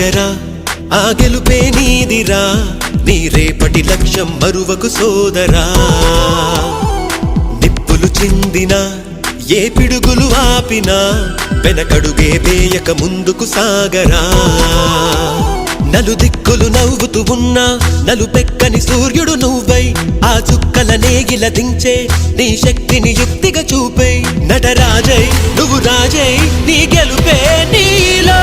సాగరా ఆ గెలుపే నీదిరా నీ రేపటి లక్ష్యం మరువకు సోదరా నిప్పులు చిందినా ఏ పిడుగులు ఆపినా వెనకడుగే వేయక ముందుకు సాగరా నలుదిక్కులు నవ్వుతూ ఉన్నా నలుపెక్కని సూర్యుడు నువ్వై ఆ చుక్కల నేగిల దించే నీ శక్తిని యుక్తిగా చూపై నటరాజై నువ్వు రాజై నీ గెలుపే నీలో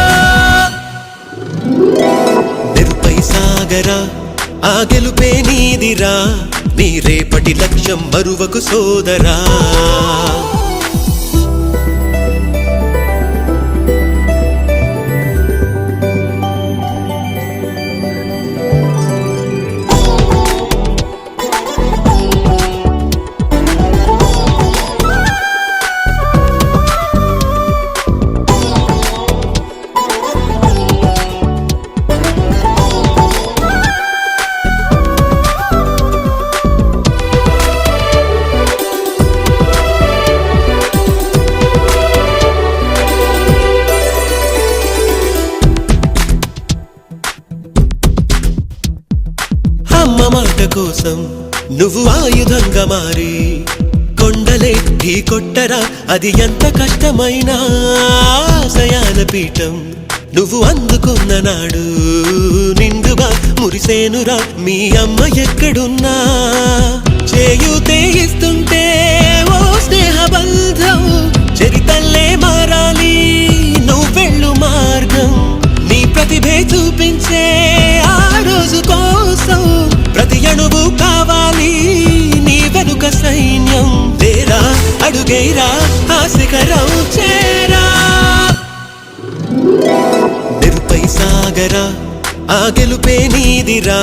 నిరుపై సాగరా ఆ గెలుపే నీదిరా నీ రేపటి లక్ష్యం మరువకు సోదరా అమ్మ మాట కోసం నువ్వు ఆయుధంగా మారి కొండలే ఢీ కొట్టరా అది ఎంత కష్టమైనా ఆశయాల పీఠం నువ్వు అందుకున్న నాడు నిండుగా మురిసేనురా మీ అమ్మ ఎక్కడున్నా చేయూతే ఇస్తుంటే ఓ స్నేహ బంధం చరితల్లే మారాలి నువ్వెళ్ళు మార్గం నీ ప్రతిభే చూపించే ఆ రోజు కోసం ప్రతి అణువు కావాలి నీ వెనుక సైన్యం లేరా అడుగేరా ఆ శిఖరం చేరా నిరుపై సాగరా ఆ గెలుపే నీదిరా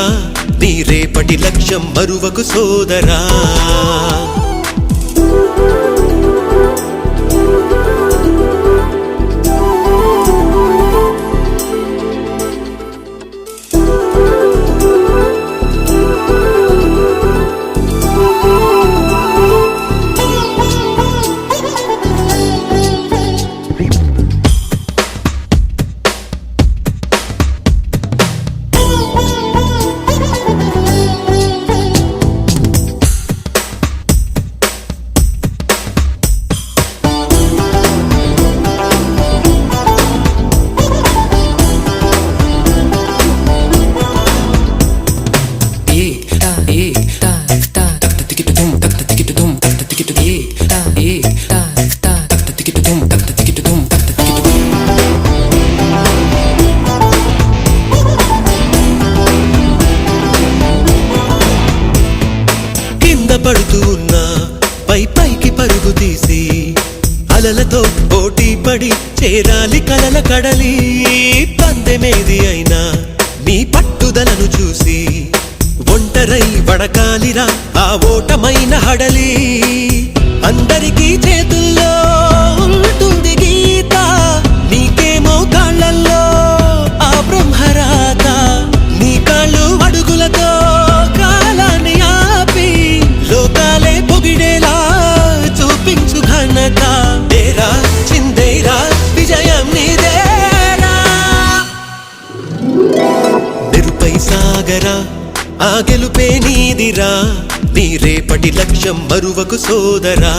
నీ రేపటి లక్ష్యం మరువకు సోదరా పడుతూ ఉన్నా పై పైకి పరుగు తీసి అలలతో పోటీ పడి చేరాలి కలల కడలి పందెమేది అయినా నీ పట్టుదలను చూసి ఒంటరై వడకాలిరా ఆ ఓటమైన హడలి అందరికీ చేతుల్లో ఉంటుంది గీత నీకేమో కాళ్ళల్లో ఆ బ్రహ్మరాత నీ కాళ్ళు అడుగులతో కాలాన్ని ఆపి లోకాలే పొగిడేలా చూపించు ఘనత తేరా చిందేరా విజయం నీదేరా నిరుపై సాగరా ఆ గెలుపే నీదిరా నీ రేపటి లక్ష్యం మరువకు సోదరా